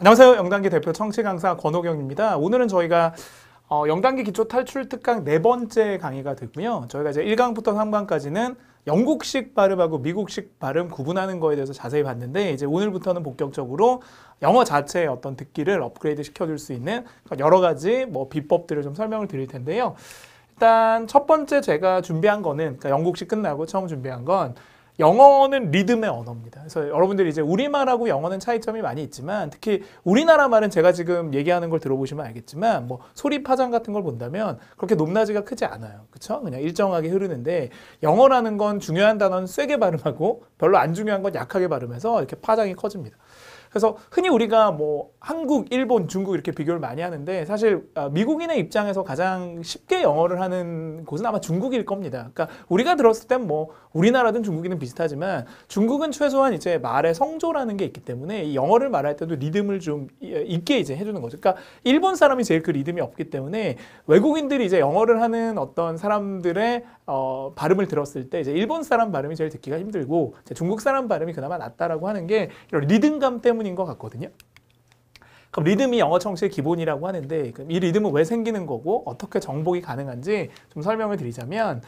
안녕하세요. 영단기 대표 청취 강사 권호경입니다. 오늘은 저희가 영단기 기초 탈출 특강 네 번째 강의가 되고요. 저희가 이제 1강부터 3강까지는 영국식 발음하고 미국식 발음 구분하는 거에 대해서 자세히 봤는데, 이제 오늘부터는 본격적으로 영어 자체의 어떤 듣기를 업그레이드 시켜줄 수 있는 여러 가지 비법들을 좀 설명을 드릴 텐데요. 일단 첫 번째 제가 준비한 거는, 그러니까 영국식 끝나고 처음 준비한 건 영어는 리듬의 언어입니다. 그래서 여러분들이 이제 우리말하고 영어는 차이점이 많이 있지만, 특히 우리나라 말은 제가 지금 얘기하는 걸 들어보시면 알겠지만, 소리 파장 같은 걸 본다면 그렇게 높낮이가 크지 않아요. 그쵸? 그냥 일정하게 흐르는데, 영어라는 건 중요한 단어는 세게 발음하고 별로 안 중요한 건 약하게 발음해서 이렇게 파장이 커집니다. 그래서 흔히 우리가 한국, 일본, 중국 이렇게 비교를 많이 하는데, 사실 미국인의 입장에서 가장 쉽게 영어를 하는 곳은 아마 중국일 겁니다. 그러니까 우리가 들었을 땐 우리나라든 중국이든 비슷하지만, 중국은 최소한 이제 말의 성조라는 게 있기 때문에 이 영어를 말할 때도 리듬을 좀 있게 이제 해주는 거죠. 그러니까 일본 사람이 제일 그 리듬이 없기 때문에 외국인들이 이제 영어를 하는 어떤 사람들의 발음을 들었을 때 이제 일본 사람 발음이 제일 듣기가 힘들고, 이제 중국 사람 발음이 그나마 낫다라고 하는 게 이런 리듬감 때문인 것 같거든요. 그럼 리듬이 영어 청취의 기본이라고 하는데, 이 리듬은 왜 생기는 거고 어떻게 정복이 가능한지 좀 설명을 드리자면,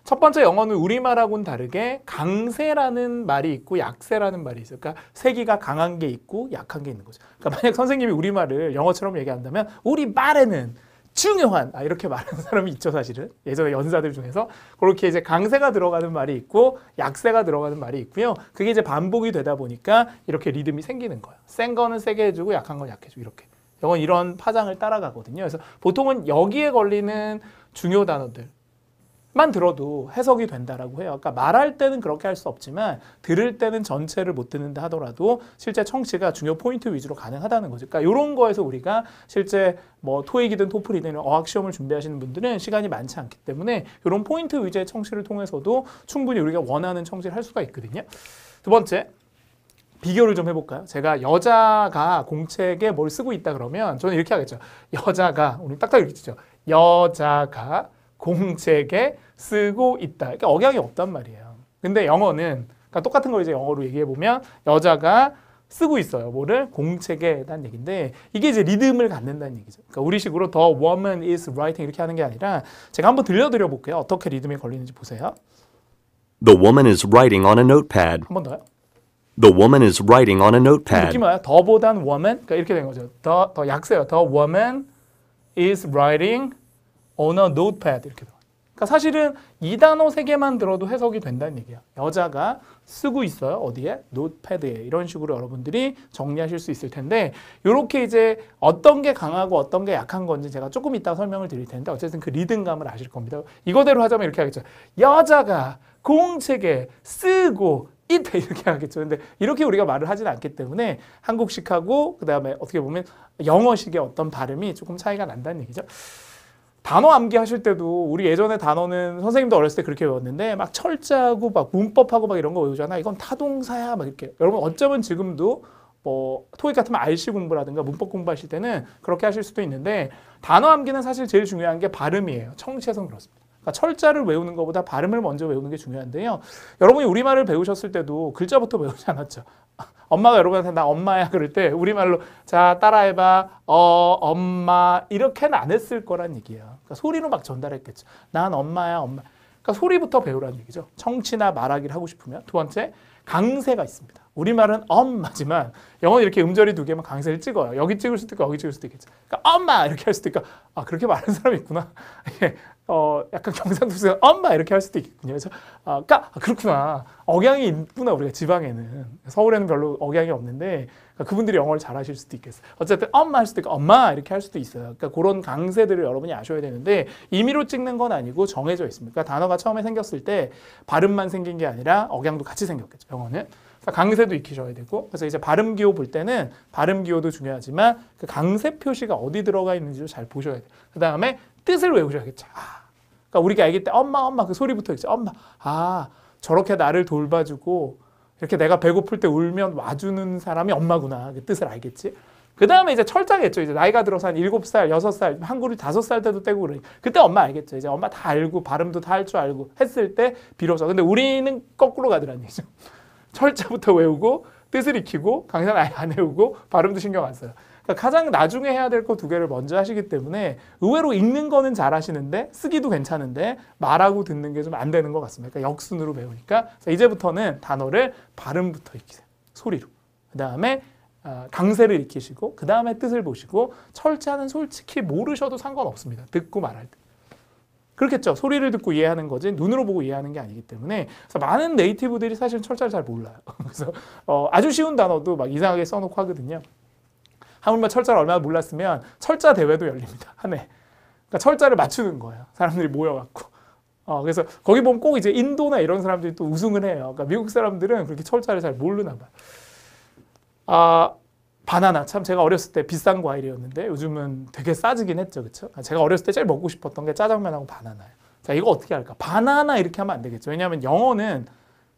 첫 번째, 영어는 우리말하고는 다르게 강세라는 말이 있고 약세라는 말이 있어요. 그러니까 세기가 강한 게 있고 약한 게 있는 거죠. 그러니까 만약 선생님이 우리말을 영어처럼 얘기한다면 우리 말에는 중요한, 이렇게 말하는 사람이 있죠, 사실은. 예전에 연사들 중에서. 그렇게 이제 강세가 들어가는 말이 있고 약세가 들어가는 말이 있고요. 그게 이제 반복이 되다 보니까 이렇게 리듬이 생기는 거예요. 센 거는 세게 해주고 약한 건 약해 주고, 이렇게. 영어는 이런 파장을 따라가거든요. 그래서 보통은 여기에 걸리는 중요 단어들만 들어도 해석이 된다라고 해요. 그러니까 말할 때는 그렇게 할 수 없지만 들을 때는 전체를 못 듣는다 하더라도 실제 청취가 중요 포인트 위주로 가능하다는 거죠. 그러니까 이런 거에서 우리가 실제 토익이든 토플이든 어학시험을 준비하시는 분들은 시간이 많지 않기 때문에 이런 포인트 위주의 청취를 통해서도 충분히 우리가 원하는 청취를 할 수가 있거든요. 두 번째, 비교를 좀 해볼까요? 제가 여자가 공책에 뭘 쓰고 있다 그러면 저는 이렇게 하겠죠. 여자가, 우리 딱딱 이렇게 치죠. 여자가 공책에 쓰고 있다. 그러니까 억양이 없단 말이에요. 근데 영어는, 그러니까 똑같은 걸 이제 영어로 얘기해보면 여자가 쓰고 있어요. 뭐를? 공책에 대한 얘기인데, 이게 이제 리듬을 갖는다는 얘기죠. 그러니까 우리식으로 the woman is writing 이렇게 하는 게 아니라, 제가 한번 들려드려 볼게요. 어떻게 리듬이 걸리는지 보세요. The woman is writing on a notepad. 한 번 더요. The woman is writing on a notepad. 느낌이 와요? 더보단 woman? 그러니까 이렇게 된 거죠. 더 약세요. The woman is writing on a notepad 이렇게 들어요. 그러니까 사실은 이 단어 세 개만 들어도 해석이 된다는 얘기야. 여자가 쓰고 있어요. 어디에? 노트패드에. 이런 식으로 여러분들이 정리하실 수 있을 텐데, 이렇게 이제 어떤 게 강하고 어떤 게 약한 건지 제가 조금 이따 설명을 드릴 텐데, 어쨌든 그 리듬감을 아실 겁니다. 이거대로 하자면 이렇게 하겠죠. 여자가 공책에 쓰고 있다 이렇게 하겠죠. 근데 이렇게 우리가 말을 하진 않기 때문에 한국식하고 그다음에 어떻게 보면 영어식의 어떤 발음이 조금 차이가 난다는 얘기죠. 단어 암기하실 때도 우리 예전에 단어는 선생님도 어렸을 때 그렇게 외웠는데 막 철자하고 막 문법하고 막 이런 거 외우잖아. 이건 타동사야 막 이렇게. 여러분 어쩌면 지금도 토익 같으면 알씨 공부라든가 문법 공부하실 때는 그렇게 하실 수도 있는데, 단어 암기는 사실 제일 중요한 게 발음이에요. 청취해서 그렇습니다. 그러니까 철자를 외우는 것보다 발음을 먼저 외우는 게 중요한데요. 여러분이 우리말을 배우셨을 때도 글자부터 외우지 않았죠. 엄마가 여러분한테 나 엄마야 그럴 때 우리말로 자 따라해봐 엄마 이렇게는 안 했을 거란 얘기예요. 그러니까 소리로 막 전달했겠죠. 난 엄마야 엄마. 그러니까 소리부터 배우라는 얘기죠. 청취나 말하기를 하고 싶으면. 두 번째, 강세가 있습니다. 우리말은 엄마지만 영어는 이렇게 음절이 두 개면 강세를 찍어요. 여기 찍을 수도 있고 여기 찍을 수도 있겠죠. 그러니까 엄마 이렇게 할 수도 있고, 그렇게 말하는 사람이 있구나. 약간 경상도에서 엄마 이렇게 할 수도 있거든요. 그래서 그렇구나. 억양이 있구나, 우리가 지방에는. 서울에는 별로 억양이 없는데 그분들이 영어를 잘하실 수도 있겠어요. 어쨌든 엄마 할 수도 있고 엄마 이렇게 할 수도 있어요. 그러니까 그런 강세들을 여러분이 아셔야 되는데, 임의로 찍는 건 아니고 정해져 있습니다. 그러니까 단어가 처음에 생겼을 때 발음만 생긴 게 아니라 억양도 같이 생겼겠죠, 영어는. 강세도 익히셔야 되고, 그래서 이제 발음 기호 볼 때는 발음 기호도 중요하지만 그 강세 표시가 어디 들어가 있는지도 잘 보셔야 돼요. 그 다음에 뜻을 외우셔야겠죠. 그러니까 우리가 아기 때 엄마 그 소리부터 있죠. 엄마, 저렇게 나를 돌봐주고 이렇게 내가 배고플 때 울면 와주는 사람이 엄마구나. 그 뜻을 알겠지. 그 다음에 이제 철자겠죠. 이제 나이가 들어서 한 7살, 6살, 한글이 5살 때도 떼고 그러니 그때 엄마 알겠죠. 이제 엄마 다 알고 발음도 다 할 줄 알고 했을 때 비로소. 근데 우리는 거꾸로 가더라는 얘기죠. 철자부터 외우고 뜻을 익히고 강세는 아예 안 외우고 발음도 신경 안 써요. 그러니까 가장 나중에 해야 될 거 두 개를 먼저 하시기 때문에 의외로 읽는 거는 잘 하시는데 쓰기도 괜찮은데 말하고 듣는 게 좀 안 되는 것 같습니다. 그러니까 역순으로 배우니까 이제부터는 단어를 발음부터 익히세요. 소리로. 그 다음에 강세를 익히시고 그 다음에 뜻을 보시고 철자는 솔직히 모르셔도 상관없습니다. 듣고 말할 때. 그렇겠죠. 소리를 듣고 이해하는 거지 눈으로 보고 이해하는 게 아니기 때문에 그래서 많은 네이티브들이 사실 철자를 잘 몰라요. 그래서 아주 쉬운 단어도 막 이상하게 써놓고 하거든요. 하물며 철자를 얼마나 몰랐으면 철자 대회도 열립니다. 한 해. 그러니까 철자를 맞추는 거예요. 사람들이 모여갖고. 그래서 거기 보면 꼭 이제 인도나 이런 사람들이 또 우승을 해요. 그러니까 미국 사람들은 그렇게 철자를 잘 모르나 봐요. 바나나 참 제가 어렸을 때 비싼 과일이었는데 요즘은 되게 싸지긴 했죠. 그렇죠? 제가 어렸을 때 제일 먹고 싶었던 게 짜장면하고 바나나예요. 자, 이거 어떻게 할까? 바나나 이렇게 하면 안 되겠죠. 왜냐하면 영어는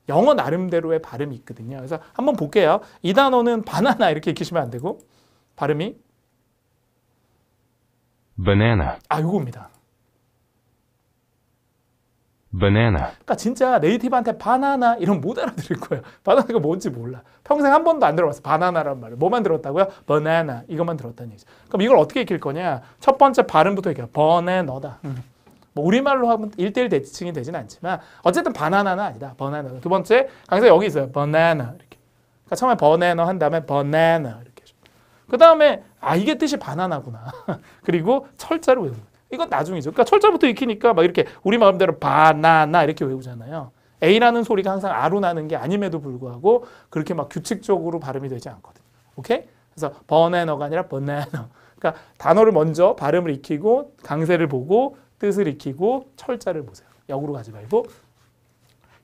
영어 나름대로의 발음이 있거든요. 그래서 한번 볼게요. 이 단어는 바나나 이렇게 익히시면 안 되고 발음이 banana, 요겁니다. banana, 그러니까 진짜 네이티브한테 바나나 이런 못 알아들을 거예요. 바나나가 뭔지 몰라. 평생 한 번도 안 들어봤어. 바나나란 말을. 뭐만 들었다고요? 바나나. 이것만 들었다는 얘기죠. 그럼 이걸 어떻게 익힐 거냐? 첫 번째 발음부터 익혀요. 버네너다. 뭐 우리말로 하면 1대1 대칭이 되진 않지만 어쨌든 바나나는 아니다. 버나나. 두 번째 강세 여기 있어요. 바나나 이렇게. 그러니까 처음에 버네너 한 다음에 바나나 이렇게. 그 다음에 이게 뜻이 바나나구나. 그리고 철자를 외우는 거예요. 이건 나중이죠. 그러니까 철자부터 익히니까 막 이렇게 우리 마음대로 바나나 이렇게 외우잖아요. A라는 소리가 항상 R로 나는 게 아님에도 불구하고 그렇게 막 규칙적으로 발음이 되지 않거든요. 오케이? 그래서 버네너가 아니라 버네너. 그러니까 단어를 먼저 발음을 익히고 강세를 보고 뜻을 익히고 철자를 보세요. 역으로 가지 말고.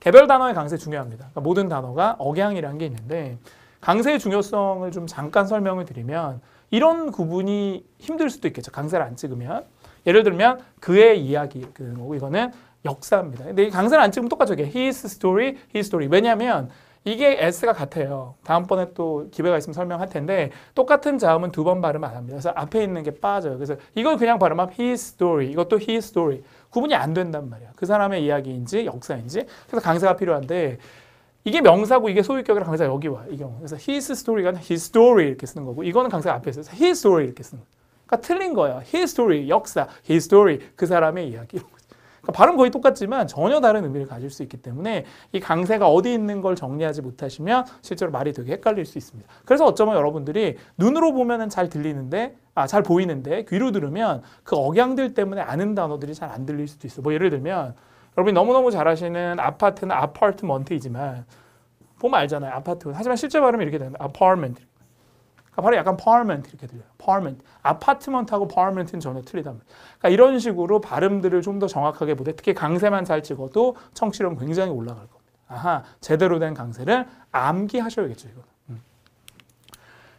개별 단어의 강세 중요합니다. 그러니까 모든 단어가 억양이라는 게 있는데 강세의 중요성을 좀 잠깐 설명을 드리면 이런 구분이 힘들 수도 있겠죠. 강세를 안 찍으면. 예를 들면 그의 이야기 이렇게 되는 거고 이거는 역사입니다. 근데 이 강세를 안 찍으면 똑같죠. His story, his story. 왜냐하면 이게 S가 같아요. 다음번에 또 기회가 있으면 설명할 텐데 똑같은 자음은 두 번 발음 안 합니다. 그래서 앞에 있는 게 빠져요. 그래서 이걸 그냥 발음하면 his story, 이것도 his story. 구분이 안 된단 말이야. 그 사람의 이야기인지 역사인지. 그래서 강세가 필요한데 이게 명사고 이게 소유격이라 강세가 여기 와요. 이 경우. 그래서 his story가 his story 이렇게 쓰는 거고 이거는 강세가 앞에 있어요. his story 이렇게 쓰는 거예요. 그러니까 틀린 거예요. his story, 역사, his story, 그 사람의 이야기. 그러니까 발음 거의 똑같지만 전혀 다른 의미를 가질 수 있기 때문에 이 강세가 어디 있는 걸 정리하지 못하시면 실제로 말이 되게 헷갈릴 수 있습니다. 그래서 어쩌면 여러분들이 눈으로 보면은 잘 들리는데, 잘 보이는데 귀로 들으면 그 억양들 때문에 아는 단어들이 잘 안 들릴 수도 있어요. 뭐 예를 들면 여러분이 너무너무 잘 아시는 아파트는 아파트먼트이지만 보면 알잖아요. 아파트. 하지만 실제 발음이 이렇게 됩니다. apartment. 바로 약간 parliament 이렇게 들려요. parliament. 아파트먼트하고 parliament는 전혀 틀리단 말이에요. 그러니까 이런 식으로 발음들을 좀 더 정확하게 보되 특히 강세만 잘 찍어도 청취력은 굉장히 올라갈 겁니다. 제대로 된 강세를 암기하셔야겠죠, 이거는.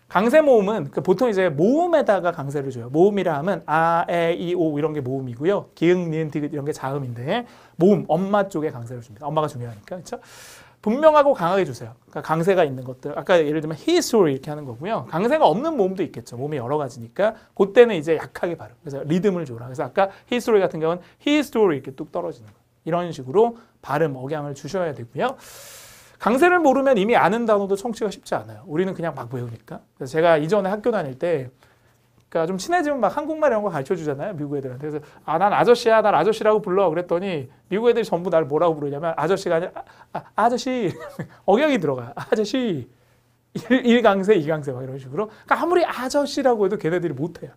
강세 모음은 보통 이제 모음에다가 강세를 줘요. 모음이라 하면 아, 에, 이, 오 이런 게 모음이고요. 기흥, 니은, 디귿 이런 게 자음인데 모음, 엄마 쪽에 강세를 줍니다. 엄마가 중요하니까. 그렇죠? 분명하고 강하게 주세요. 그러니까 강세가 있는 것들. 아까 예를 들면 his story 이렇게 하는 거고요. 강세가 없는 모음도 있겠죠. 모음이 여러 가지니까 그때는 이제 약하게 발음. 그래서 리듬을 줘라. 그래서 아까 his story 같은 경우는 his story 이렇게 뚝 떨어지는 거예요. 이런 식으로 발음, 억양을 주셔야 되고요. 강세를 모르면 이미 아는 단어도 청취가 쉽지 않아요. 우리는 그냥 막 외우니까. 그래서 제가 이전에 학교 다닐 때 그러니까 좀 친해지면 막 한국말 이런 거 가르쳐 주잖아요. 미국 애들한테. 그래서 난 아저씨야. 날 아저씨라고 불러. 그랬더니 미국 애들이 전부 날 뭐라고 부르냐면 아저씨가 아니라 아저씨. 억양이 들어가요. 아저씨. 1강세, 2강세 막 이런 식으로. 그러니까 아무리 아저씨라고 해도 걔네들이 못해요.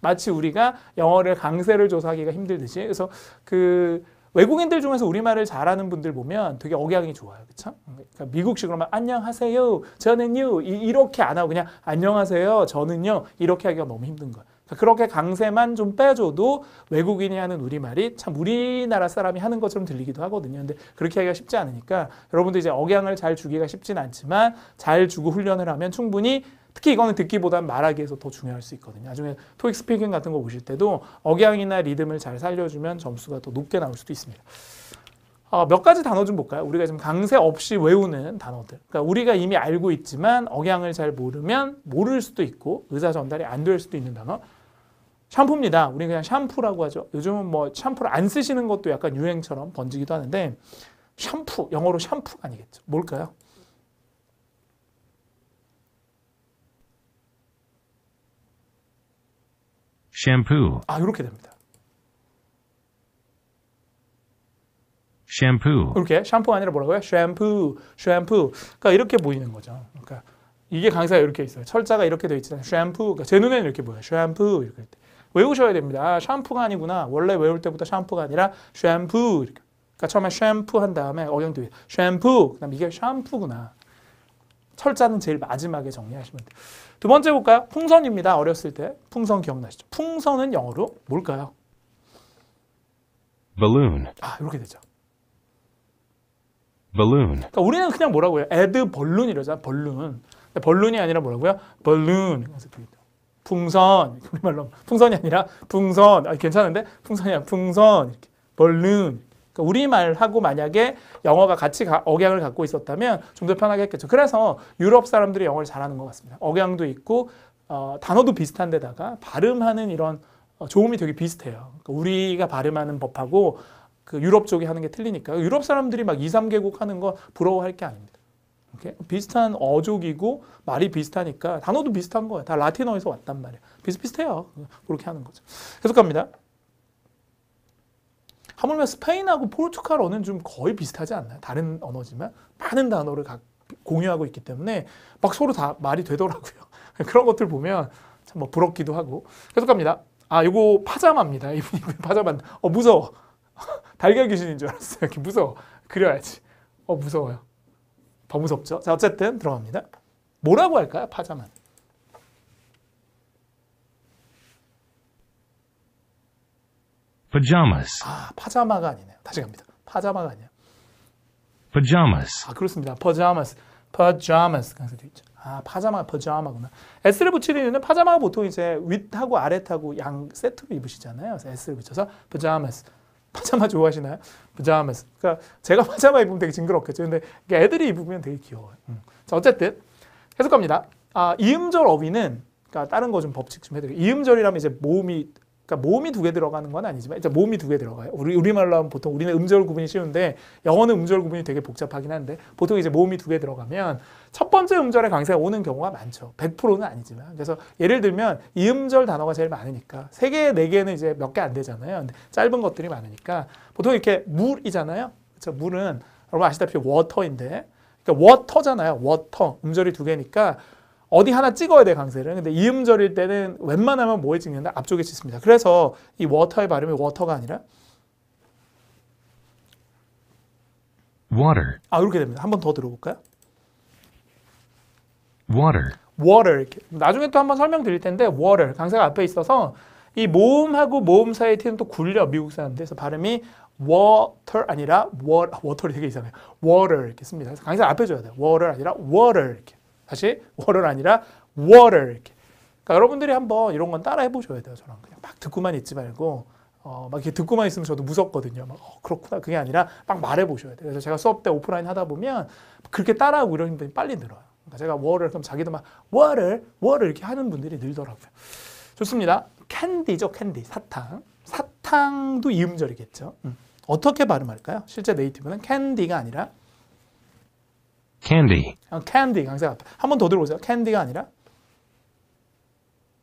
마치 우리가 영어를 강세를 줘서 하기가 힘들듯이. 그래서 외국인들 중에서 우리말을 잘하는 분들 보면 되게 억양이 좋아요. 그렇죠? 그러니까 미국식으로 막 안녕하세요. 저는요. 이렇게 안 하고 그냥 안녕하세요. 저는요. 이렇게 하기가 너무 힘든 거예요. 그러니까 그렇게 강세만 좀 빼줘도 외국인이 하는 우리말이 참 우리나라 사람이 하는 것처럼 들리기도 하거든요. 근데 그렇게 하기가 쉽지 않으니까 여러분도 이제 억양을 잘 주기가 쉽진 않지만 잘 주고 훈련을 하면 충분히 특히 이거는 듣기보다는 말하기에서 더 중요할 수 있거든요. 나중에 토익 스피킹 같은 거 보실 때도 억양이나 리듬을 잘 살려주면 점수가 더 높게 나올 수도 있습니다. 몇 가지 단어 좀 볼까요? 우리가 지금 강세 없이 외우는 단어들. 그러니까 우리가 이미 알고 있지만 억양을 잘 모르면 모를 수도 있고 의사 전달이 안 될 수도 있는 단어. 샴푸입니다. 우리는 그냥 샴푸라고 하죠. 요즘은 뭐 샴푸를 안 쓰시는 것도 약간 유행처럼 번지기도 하는데 샴푸, 영어로 샴푸가 아니겠죠. 뭘까요? shampoo, 이렇게 됩니다. shampoo, 이렇게 샴푸가 아니라 뭐라고요? 샴푸. 그러니까 이렇게 보이는 거죠. 그러니까 이게 강사가 이렇게 있어요. 철자가 이렇게 되어 있잖아요. 샴푸. 그러니까 제 눈에는 이렇게 보여요. 샴푸 이렇게 할 때. 외우셔야 됩니다. 샴푸가 아니구나. 원래 외울 때부터 샴푸가 아니라 샴푸. 이렇게. 그러니까 처음에 샴푸 한 다음에 어경도 샴푸. 그다음 이게 샴푸구나. 철자는 제일 마지막에 정리하시면 돼요. 두 번째 볼까요? 풍선입니다. 어렸을 때 풍선 기억나시죠? 풍선은 영어로 뭘까요? balloon, 이렇게 되죠. balloon, 그러니까 우리는 그냥 뭐라고 해요? 애드 벌룬 이러잖아. 벌룬. 근데 벌룬이 아니라 뭐라고요? balloon. 풍선. 우리말로 풍선이 아니라 풍선. 괜찮은데? 풍선이 아니라 풍선. 이렇게. balloon. 그러니까 우리말하고 만약에 영어가 같이 억양을 갖고 있었다면 좀 더 편하게 했겠죠. 그래서 유럽 사람들이 영어를 잘하는 것 같습니다. 억양도 있고 단어도 비슷한 데다가 발음하는 이런 조음이 되게 비슷해요. 그러니까 우리가 발음하는 법하고 그 유럽 쪽이 하는 게 틀리니까 유럽 사람들이 막 2, 3개국 하는 거 부러워할 게 아닙니다. 오케이? 비슷한 어족이고 말이 비슷하니까 단어도 비슷한 거예요. 다 라틴어에서 왔단 말이에요. 비슷비슷해요. 그렇게 하는 거죠. 계속 갑니다. 하물며 스페인하고 포르투갈어는 좀 거의 비슷하지 않나요? 다른 언어지만 많은 단어를 공유하고 있기 때문에 막 서로 다 말이 되더라고요. 그런 것들 보면 참 뭐 부럽기도 하고. 계속 갑니다. 요거 파자마입니다. 이분이 파자마. 무서워. 달걀 귀신인 줄 알았어요. 이렇게 무서워. 그려야지. 무서워요. 더 무섭죠? 자, 어쨌든 들어갑니다. 뭐라고 할까요? 파자마. pajamas, 파자마가 아니네요. 다시 갑니다. 파자마가 아니에요. pajamas, 그렇습니다. pajamas. 강세도 있죠. 파자마가 paja마구나. S를 붙이는 이유는 파자마가 보통 이제 윗하고 아랫하고 양 세트로 입으시잖아요. 그래서 S를 붙여서 pajamas. 파자마 좋아하시나요? pajamas. 그러니까 제가 파자마 입으면 되게 징그럽겠죠. 근데 애들이 입으면 되게 귀여워요. 자, 어쨌든 계속 갑니다. 이음절 어휘는 그러니까 다른 거 좀 법칙 좀 해드릴게요. 이음절이라면 이제 모음이 두 개 들어가는 건 아니지만 이제 모음이 두 개 들어가요. 우리말로 하면 보통 우리는 음절 구분이 쉬운데 영어는 음절 구분이 되게 복잡하긴 한데 보통 이제 모음이 두 개 들어가면 첫 번째 음절에 강세가 오는 경우가 많죠. 100%는 아니지만. 그래서 예를 들면 이음절 단어가 제일 많으니까 3개, 4개는 이제 몇 개 안 되잖아요. 근데 짧은 것들이 많으니까 보통 이렇게 물이잖아요. 그렇죠? 물은 여러분 아시다시피 워터인데 그러니까 워터잖아요. 워터. 음절이 두 개니까 어디 하나 찍어야 돼, 강세를. 근데 이음절일 때는 웬만하면 뭐에 찍는다? 앞쪽에 찍습니다. 그래서 이 워터의 발음이 워터가 아니라 water, 이렇게 됩니다. 한 번 더 들어볼까요? water, water 이렇게. 나중에 또 한번 설명드릴 텐데 water 강세가 앞에 있어서 이 모음하고 모음 사이의 t는 또 굴려 미국 사람들. 그래서 발음이 water 아니라 water이 되게 이상해요. water 이렇게 씁니다. 그래서 강세가 앞에 줘야 돼요. water 아니라 water 이렇게. 다시 water 아니라 water 이렇게. 그러니까 여러분들이 한번 이런 건 따라 해보셔야 돼요. 저랑 그냥 막 듣고만 있지 말고 막 이렇게 듣고만 있으면 저도 무섭거든요. 막 그렇구나 그게 아니라 막 말해보셔야 돼요. 그래서 제가 수업 때 오프라인 하다 보면 그렇게 따라하고 이런 분들이 빨리 늘어요. 그러니까 제가 water 그럼 자기도 막 water 이렇게 하는 분들이 늘더라고요. 좋습니다. 캔디죠, 캔디. 사탕. 사탕도 이음절이겠죠. 어떻게 발음할까요? 실제 네이티브는 캔디가 아니라 candy, 캔디 강세가 앞에. 한 번 더 들어보세요. 캔디가 아니라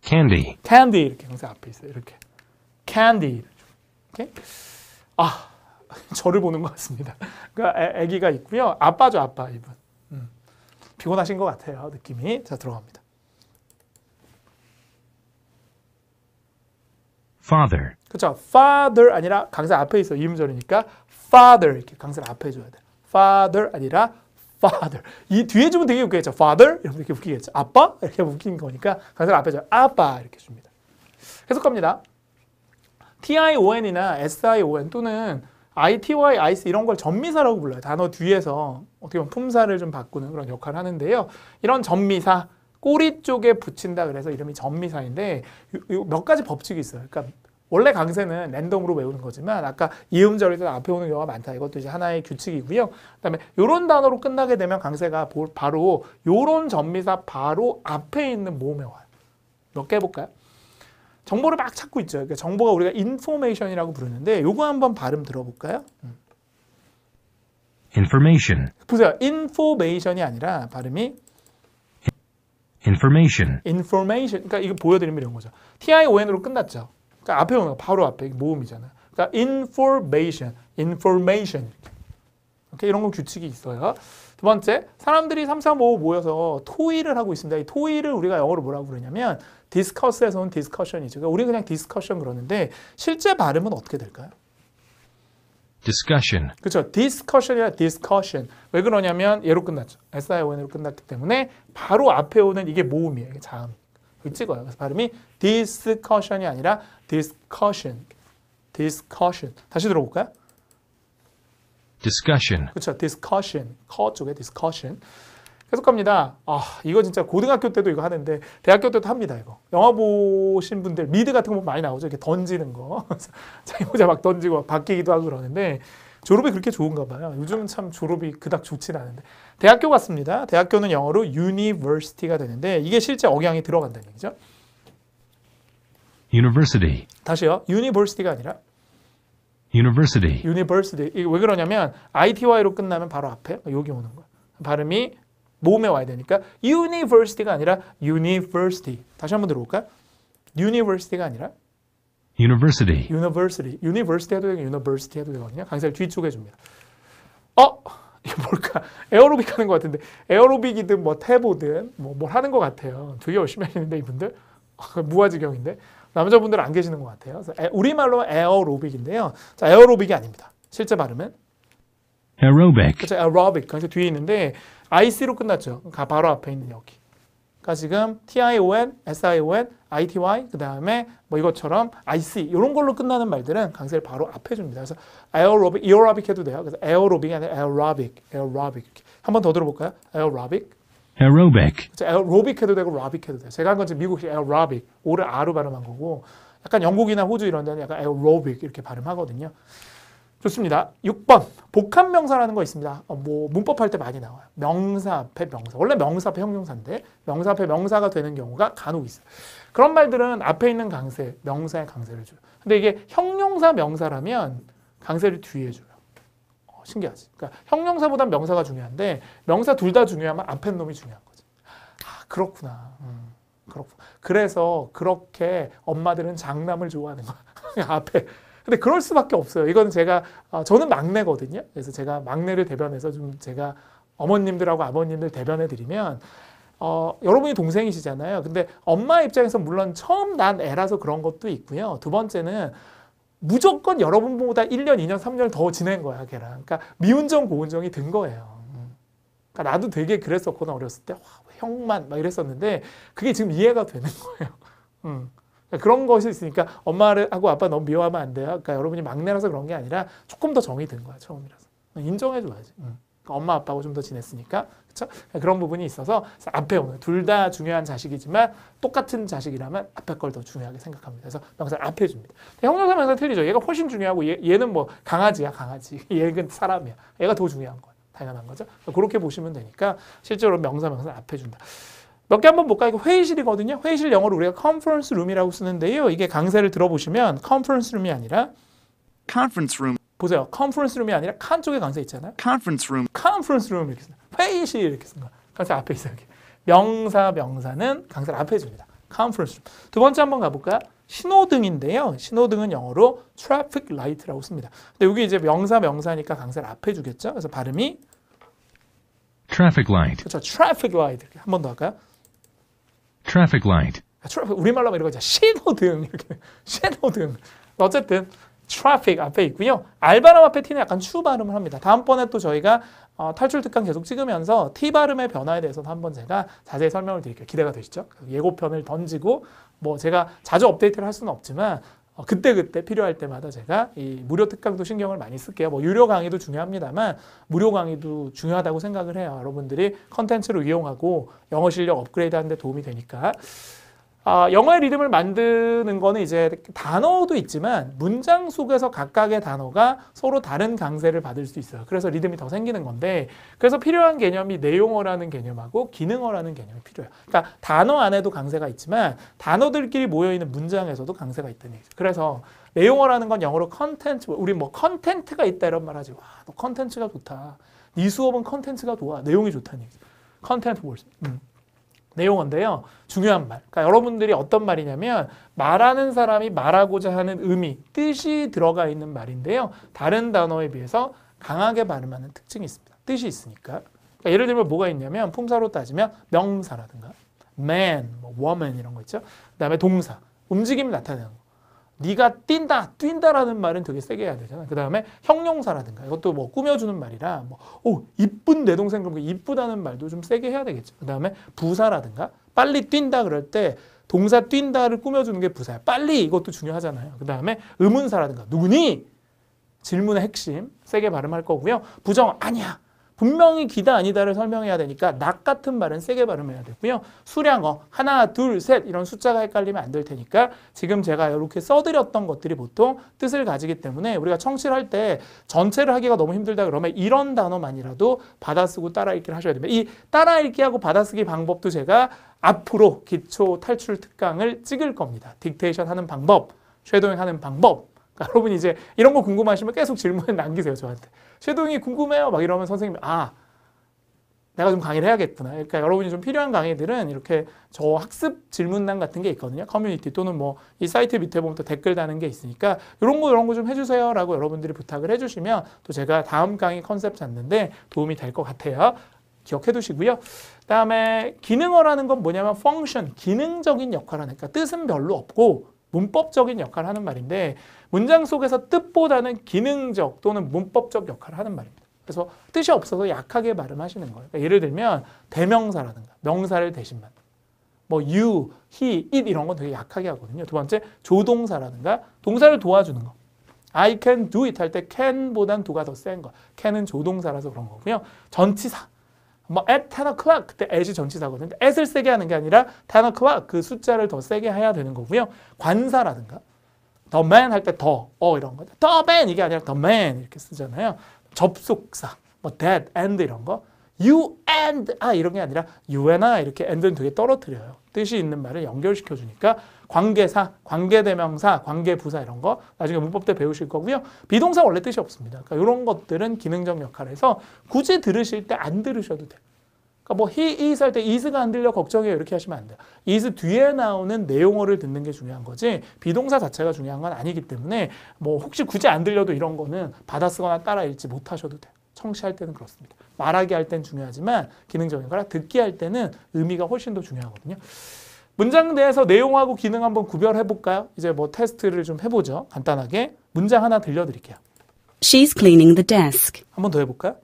candy, 캔디 이렇게 강세 앞에 있어요. 이렇게 캔디. 이렇게. 저를 보는 것 같습니다. 그러니까 아기가 있고요. 아빠죠, 아빠 이분. 피곤하신 것 같아요. 느낌이. 자, 들어갑니다. father, 그렇죠. father 아니라 강세 앞에 있어. 이음절이니까 father 이렇게 강세를 앞에 줘야 돼요. father 아니라 father. 이 뒤에 주면 되게 웃기겠죠. father 이렇게 웃기겠죠. 아빠 이렇게 웃긴 거니까 강세를 앞에 줘요. 아빠 이렇게 줍니다. 계속 갑니다. tion이나 sion 또는 ity, ic 이런 걸 전미사라고 불러요. 단어 뒤에서 어떻게 보면 품사를 좀 바꾸는 그런 역할을 하는데요. 이런 전미사 꼬리 쪽에 붙인다 그래서 이름이 전미사인데 몇 가지 법칙이 있어요. 그러니까 원래 강세는 랜덤으로 외우는 거지만 아까 이음절에서 앞에 오는 경우가 많다. 이것도 이제 하나의 규칙이고요. 그다음에 이런 단어로 끝나게 되면 강세가 바로 이런 전미사 바로 앞에 있는 모음에 와요. 몇 개 해볼까요? 정보를 막 찾고 있죠. 그러니까 정보가 우리가 information이라고 부르는데 요거 한번 발음 들어볼까요? information, 보세요. information이 아니라 발음이 information, information. 그러니까 이거 보여드리면 이런 거죠. TION으로 끝났죠. 그러니까 앞에 오는 거 바로 앞에 이게 모음이잖아요. 그러니까 information, information. 이렇게 이런 거 규칙이 있어요. 두 번째, 사람들이 3, 4, 5 모여서 토의를 하고 있습니다. 이 토의를 우리가 영어로 뭐라고 그러냐면 discuss에서 온 discussion이죠. 그러니까 우리는 그냥 discussion 그러는데 실제 발음은 어떻게 될까요? discussion, 그렇죠. discussion이라 discussion. 왜 그러냐면 얘로 끝났죠. SION으로 끝났기 때문에 바로 앞에 오는 이게 모음이에요. 이게 자음. 여기 찍어요. 그래서 발음이 discussion이 아니라 discussion. discussion. 다시 들어볼까요? discussion, 그렇죠. discussion. 커 쪽에 discussion. 계속 갑니다. 이거 진짜 고등학교 때도 이거 하는데 대학교 때도 합니다. 이거. 영화 보신 분들 미드 같은 거 많이 나오죠. 이렇게 던지는 거. 자기 모자 막 던지고 바뀌기도 하고 그러는데 졸업이 그렇게 좋은가 봐요. 요즘은 참 졸업이 그닥 좋진 않은데. 대학교 갔습니다. 대학교는 영어로 university가 되는데 이게 실제 억양이 들어간다는 얘기죠. university, 다시요. university가 아니라 university, university. 이게 왜 그러냐면 ITY로 끝나면 바로 앞에 여기 오는 거야. 발음이 모음에 와야 되니까 university가 아니라 university. 다시 한번 들어볼까요? university가 아니라 university, university. university 해도 되고 university 해도 되거든요. 강사를 뒤쪽에 줍니다. 이게 뭘까? 에어로빅 하는 것 같은데 에어로빅이든 뭐 태보든 뭘 하는 것 같아요. 되게 열심히 하시는데 이분들 무아지경인데 남자분들은 안 계시는 것 같아요. 그래서 우리말로 에어로빅인데요. 자, 에어로빅이 아닙니다. 실제 발음은 aerobic, 그렇죠. 에어로빅. 그래서 뒤에 있는데 IC로 끝났죠. 바로 앞에 있는 여기. 그러니까 지금 TION, SION, ITY 그 다음에 뭐 이것처럼 IC 이런 걸로 끝나는 말들은 강세를 바로 앞에 줍니다. 그래서 에어로빅, 이어로빅 해도 돼요. 그래서 에어로빅이 아니라 에어로빅, 에어로빅. 한 번 더 들어볼까요? 에어로빅. aerobic, 그렇죠. 에어로빅 해도 되고 로빅 해도 돼요. 제가 한 건 지금 미국식 에어로빅, 오를 아로 발음한 거고 약간 영국이나 호주 이런 데는 약간 에어로빅 이렇게 발음하거든요. 좋습니다. 6번 복합명사라는 거 있습니다. 뭐 문법 할 때 많이 나와요. 명사 앞에 명사. 원래 명사 앞에 형용사인데 명사 앞에 명사가 되는 경우가 간혹 있어요. 그런 말들은 앞에 있는 강세, 명사에 강세를 줘요. 근데 이게 형용사 명사라면 강세를 뒤에 줘요. 신기하지. 그러니까 형용사보단 명사가 중요한데 명사 둘 다 중요하면 앞에 놈이 중요한 거지. 그렇구나. 그렇구나. 그래서 그렇게 엄마들은 장남을 좋아하는 거야. 앞에. 근데 그럴 수밖에 없어요. 이건 제가 저는 막내거든요. 그래서 제가 막내를 대변해서 좀 제가 어머님들하고 아버님들 대변해 드리면 여러분이 동생이시잖아요. 근데 엄마 입장에서 물론 처음 난 애라서 그런 것도 있고요. 두 번째는 무조건 여러분보다 1년, 2년, 3년을 더 지낸 거야, 걔랑. 그러니까 미운정, 고운정이 든 거예요. 그러니까 나도 되게 그랬었거든, 어렸을 때. 와, 형만 막 이랬었는데 그게 지금 이해가 되는 거예요. 그러니까 그런 것이 있으니까 엄마하고 아빠 너무 미워하면 안 돼요. 그러니까 여러분이 막내라서 그런 게 아니라 조금 더 정이 든 거야, 처음이라서. 인정해줘야지. 그러니까 엄마 아빠하고 좀 더 지냈으니까. 그렇죠? 그런 부분이 있어서 앞에 오는 둘 다 중요한 자식이지만 똑같은 자식이라면 앞에 걸 더 중요하게 생각합니다. 그래서 명사를 앞에 줍니다. 형용사 명사 틀리죠. 얘가 훨씬 중요하고 얘는 뭐 강아지야, 강아지. 얘는 사람이야. 얘가 더 중요한 거야. 당연한 거죠. 그렇게 보시면 되니까 실제로 명사 명사를 앞에 준다. 몇 개 한번 볼까요? 이거 회의실이거든요. 회의실 영어로 우리가 컨퍼런스 룸이라고 쓰는데요. 이게 강세를 들어보시면 컨퍼런스 룸이 아니라 conference room, 보세요. 컨퍼런스 룸이 아니라 칸 쪽에 강세 있잖아요. conference room, 컨퍼런스 룸 이렇게 쓴다. 회의실 이렇게 쓴 거야. 강세 앞에 있어요. 이렇게. 명사는 강세를 앞에 줍니다. 컨퍼런스 룸. 두 번째 한번 가볼까요? 신호등인데요. 신호등은 영어로 traffic light라고 씁니다. 근데 여기 이제 명사니까 강세를 앞에 주겠죠. 그래서 발음이 traffic light, 그렇죠. traffic light. 한 번 더 할까요? traffic light, 우리말로 하면 이런 거죠. 신호등 이렇게 신호등. 어쨌든 traffic 앞에 있고요. R 발음 앞에 T는 약간 추 발음을 합니다. 다음번에 또 저희가 탈출 특강 계속 찍으면서 T 발음의 변화에 대해서도 한번 제가 자세히 설명을 드릴게요. 기대가 되시죠? 예고편을 던지고 뭐 제가 자주 업데이트를 할 수는 없지만 그때그때 필요할 때마다 제가 이 무료 특강도 신경을 많이 쓸게요. 뭐 유료 강의도 중요합니다만 무료 강의도 중요하다고 생각을 해요. 여러분들이 컨텐츠로 이용하고 영어 실력 업그레이드 하는 데 도움이 되니까. 영어의 리듬을 만드는 거는 이제 단어도 있지만 문장 속에서 각각의 단어가 서로 다른 강세를 받을 수 있어요. 그래서 리듬이 더 생기는 건데 그래서 필요한 개념이 내용어라는 개념하고 기능어라는 개념이 필요해요. 그러니까 단어 안에도 강세가 있지만 단어들끼리 모여있는 문장에서도 강세가 있다는 얘기죠. 그래서 내용어라는 건 영어로 컨텐츠, 우리 뭐 컨텐트가 있다 이런 말 하지. 와, 너 컨텐츠가 좋다. 네 수업은 컨텐츠가 좋아. 내용이 좋다는 얘기죠. 컨텐트 월드. 내용인데요. 중요한 말. 그러니까 여러분들이 어떤 말이냐면 말하는 사람이 말하고자 하는 의미, 뜻이 들어가 있는 말인데요. 다른 단어에 비해서 강하게 발음하는 특징이 있습니다. 뜻이 있으니까. 그러니까 예를 들면 뭐가 있냐면 품사로 따지면 명사라든가 man, 뭐 woman 이런 거 있죠. 그다음에 동사, 움직임을 나타내는 거. 네가 뛴다라는 말은 되게 세게 해야 되잖아. 그 다음에 형용사라든가 이것도 뭐 꾸며주는 말이라 이쁜 내 동생 그럼 이쁘다는 말도 좀 세게 해야 되겠죠. 그 다음에 부사라든가 빨리 뛴다 그럴 때 동사 뛴다를 꾸며주는 게 부사야. 빨리 이것도 중요하잖아요. 그 다음에 의문사라든가 누구니? 질문의 핵심 세게 발음할 거고요. 부정 아니야. 분명히 기다 아니다를 설명해야 되니까 낙 같은 말은 세게 발음해야 되고요. 수량어 하나 둘 셋 이런 숫자가 헷갈리면 안 될 테니까 지금 제가 이렇게 써드렸던 것들이 보통 뜻을 가지기 때문에 우리가 청취를 할 때 전체를 하기가 너무 힘들다 그러면 이런 단어만이라도 받아쓰고 따라읽기를 하셔야 됩니다. 이 따라읽기하고 받아쓰기 방법도 제가 앞으로 기초 탈출 특강을 찍을 겁니다. 딕테이션 하는 방법, 쉐도잉 하는 방법. 그러니까 여러분 이제 이런 거 궁금하시면 계속 질문을 남기세요 저한테. 쉐도잉이 궁금해요 막 이러면 선생님이 내가 좀 강의를 해야겠구나. 그러니까 여러분이 좀 필요한 강의들은 이렇게 저 학습 질문단 같은 게 있거든요. 커뮤니티 또는 뭐 이 사이트 밑에 보면 또 댓글 다는 게 있으니까 이런 거 좀 해주세요 라고 여러분들이 부탁을 해주시면 또 제가 다음 강의 컨셉 잡는데 도움이 될 것 같아요. 기억해 두시고요. 그다음에 기능어라는 건 뭐냐면 펑션, 기능적인 역할을 하는, 그러니까 뜻은 별로 없고 문법적인 역할을 하는 말인데 문장 속에서 뜻보다는 기능적 또는 문법적 역할을 하는 말입니다. 그래서 뜻이 없어서 약하게 발음하시는 거예요. 그러니까 예를 들면 대명사라든가 명사를 대신 만든 뭐 you, he, it 이런 건 되게 약하게 하거든요. 두 번째 조동사라든가 동사를 도와주는 거. I can do it 할 때 can보단 do가 더 센 거. can은 조동사라서 그런 거고요. 전치사. 뭐 at 10 o'clock 그때 at이 전치사거든요. at을 세게 하는 게 아니라 10 o'clock 그 숫자를 더 세게 해야 되는 거고요. 관사라든가 the man 할 때 더 이런 거. the man 이게 아니라 the man 이렇게 쓰잖아요. 접속사 뭐 that and 이런 거. you and 이런 게 아니라 you and I 이렇게 and는 되게 떨어뜨려요. 뜻이 있는 말을 연결시켜 주니까 관계사, 관계대명사, 관계부사 이런 거 나중에 문법 때 배우실 거고요. 비동사 원래 뜻이 없습니다. 그러니까 이런 것들은 기능적 역할을 해서 굳이 들으실 때 안 들으셔도 돼요. 그러니까 뭐 he is 할 때 is가 안 들려 걱정해요 이렇게 하시면 안 돼요. is 뒤에 나오는 내용어를 듣는 게 중요한 거지 비동사 자체가 중요한 건 아니기 때문에 뭐 혹시 굳이 안 들려도 이런 거는 받아쓰거나 따라 읽지 못하셔도 돼요. 청취할 때는 그렇습니다. 말하기 할 땐 중요하지만 기능적인 거라 듣기 할 때는 의미가 훨씬 더 중요하거든요. 문장 내에서 내용하고 기능 한번 구별해 볼까요? 이제 뭐 테스트를 좀 해보죠. 간단하게 문장 하나 들려드릴게요. She's cleaning the desk. 한번 더 해볼까요?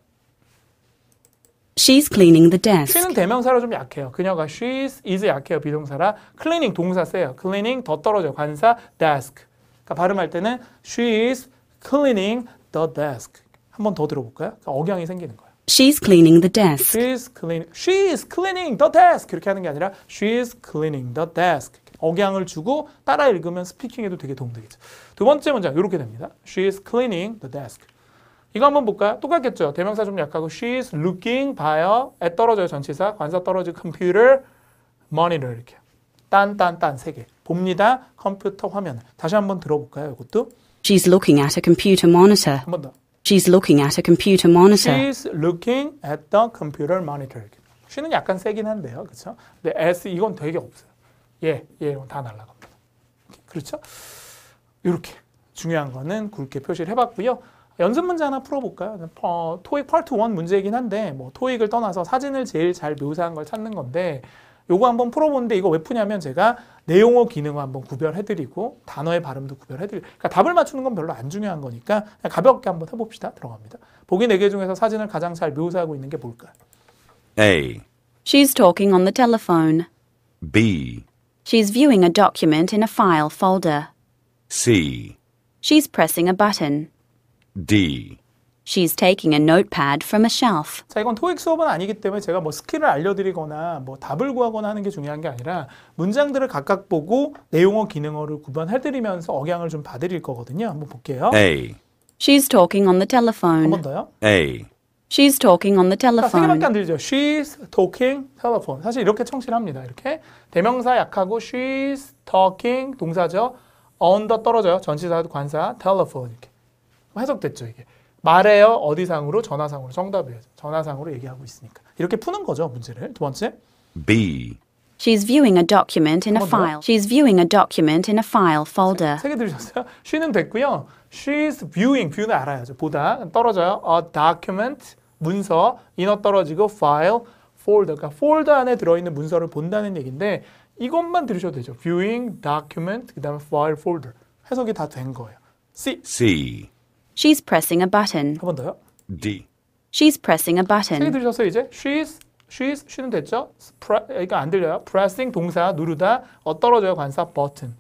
She's cleaning the desk. she는 대명사로 좀 약해요. 그녀가 she's is 약해요. 비동사라 cleaning 동사 세요. cleaning 더 떨어져요. 관사 desk. 그러니까 발음할 때는 she's cleaning the desk. 한번 더 들어볼까요? 그러니까 억양이 생기는 거예요. She's cleaning the desk. She's cleaning the desk 이렇게 하는 게 아니라 she's cleaning the desk 억양을 주고 따라 읽으면 스피킹에도 되게 도움되겠죠. 두 번째 문장 이렇게 됩니다. She's cleaning the desk. 이거 한번 볼까요? 똑같겠죠. 대명사 좀 약하고 she's looking 봐요. at 떨어져요. 전치사 관사 떨어지고 computer monitor 이렇게 딴 세 개 봅니다. 컴퓨터 화면을 다시 한번 들어볼까요? 이것도 She's looking at a computer monitor. 한 번 더. She's looking at a computer monitor. She's looking at the computer monitor. she는 약간 세긴 한데요. 그렇죠? 근데 s 이건 되게 없어요. 다 날아갑니다. 그렇죠? 이렇게 중요한 거는 굵게 표시를 해봤고요. 연습 문제 하나 풀어볼까요? 토익 파트 1 문제이긴 한데 뭐 토익을 떠나서 사진을 제일 잘 묘사한 걸 찾는 건데 요거 한번 풀어보는데 이거 왜 푸냐면 제가 내용어 기능어 한번 구별해드리고 단어의 발음도 구별해드리고 그러니까 답을 맞추는 건 별로 안 중요한 거니까 그냥 가볍게 한번 해봅시다. 들어갑니다. 보기 4개 중에서 사진을 가장 잘 묘사하고 있는 게 뭘까요? A, She's talking on the telephone. B, She's viewing a document in a file folder. C, She's pressing a button. D. She's taking a notepad from a shelf. 자, 이건 토익 수업은 아니기 때문에 제가 뭐 스킬을 알려드리거나 뭐 답을 구하거나 하는 게 중요한 게 아니라 문장들을 각각 보고 내용어, 기능어를 구분해드리면서 억양을 좀 봐드릴 거거든요. 한번 볼게요. A, She's talking on the 한 telephone. 번 더요. A, She's talking on the 자, 세 telephone. 개밖에 안 들리죠. She's talking telephone. 사실 이렇게 청취를 합니다. 이렇게 대명사 약하고 she's talking 동사죠. on the 떨어져요. 전치사 관사 telephone 이렇게 해석됐죠. 이게 말해요. 어디상으로? 전화상으로. 정답이에요. 전화상으로 얘기하고 있으니까. 이렇게 푸는 거죠. 문제를. 두 번째. B, She's viewing a document in a 한번 더. file. She's viewing a document in a file folder. 세 개 들으셨어요? she는 됐고요. She's viewing, view는 알아야죠. 보다 떨어져요. A document, 문서, 인어 떨어지고 file, folder. 그러니까 폴더 안에 들어있는 문서를 본다는 얘기인데 이것만 들으셔도 되죠. viewing, document, 그 다음에 file, folder. 해석이 다 된 거예요. C, C, She's pressing a button. 한 번 더요. D, She's pressing a 세 개 button. 들으셨어요 이제? she는 됐죠? 이거 안 들려요? pressing 동사 누르다, 떨어져요 관사 button.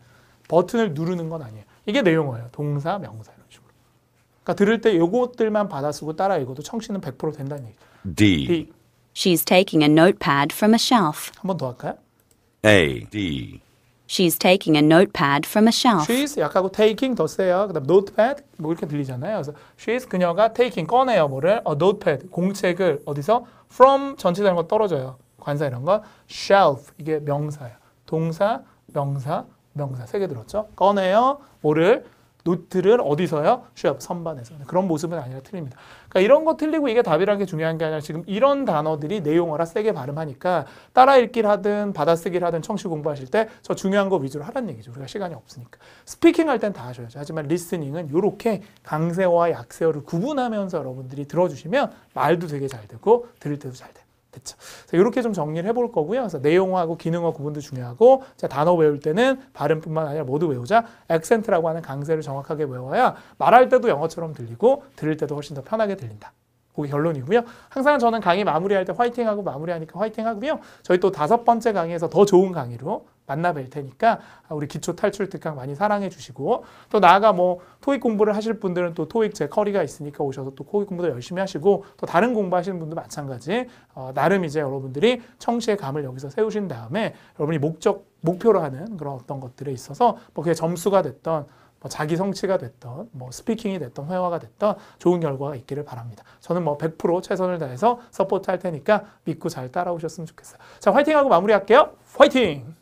버튼을 누르는 건 아니에요. 이게 내용어예요. 동사, 명사 이런 식으로. 그러니까 들을 때 요것들만 받아쓰고 따라 읽어도 청취는 100% 된다는 얘기죠. D, D, She's taking a notepad from a shelf. 한 번 더 할까요? A, D, She's taking a notepad from a shelf. She's 약하고 taking 더 세요. 그다음 notepad 뭐 이렇게 들리잖아요. 그래서 she's 그녀가 taking 꺼내요 뭐를 notepad 공책을 어디서 from 전체적인 거 떨어져요. 관사 이런 거 shelf 이게 명사예요. 동사, 명사, 명사 세 개 들었죠? 꺼내요 뭐를 노트를 어디서요? 쉘프 선반에서. 그런 모습은 아니라 틀립니다. 그러니까 이런 거 틀리고 이게 답이라는 게 중요한 게 아니라 지금 이런 단어들이 내용어라 세게 발음하니까 따라 읽기를 하든 받아쓰기를 하든 청취 공부하실 때 저 중요한 거 위주로 하라는 얘기죠. 우리가 시간이 없으니까. 스피킹 할 땐 다 하셔야죠. 하지만 리스닝은 이렇게 강세어와 약세어를 구분하면서 여러분들이 들어주시면 말도 되게 잘 되고 들을 때도 잘 돼요. 됐죠. 이렇게 좀 정리를 해볼 거고요. 그래서 내용어하고 기능어 구분도 중요하고 단어 외울 때는 발음뿐만 아니라 모두 외우자. 액센트라고 하는 강세를 정확하게 외워야 말할 때도 영어처럼 들리고 들을 때도 훨씬 더 편하게 들린다. 그게 결론이고요. 항상 저는 강의 마무리할 때 화이팅하고 마무리하니까 화이팅하고요. 저희 또 5번째 강의에서 더 좋은 강의로 만나 뵐 테니까 우리 기초 탈출 특강 많이 사랑해 주시고 또 나아가 뭐 토익 공부를 하실 분들은 또 토익 제 커리가 있으니까 오셔서 또 토익 공부도 열심히 하시고 또 다른 공부하시는 분도 마찬가지 나름 이제 여러분들이 청취의 감을 여기서 세우신 다음에 여러분이 목표로 하는 그런 어떤 것들에 있어서 뭐 그게 점수가 됐던 뭐 자기 성취가 됐던 뭐 스피킹이 됐던 회화가 됐던 좋은 결과가 있기를 바랍니다. 저는 뭐 100% 최선을 다해서 서포트 할 테니까 믿고 잘 따라오셨으면 좋겠어요. 자, 화이팅하고 마무리할게요. 화이팅!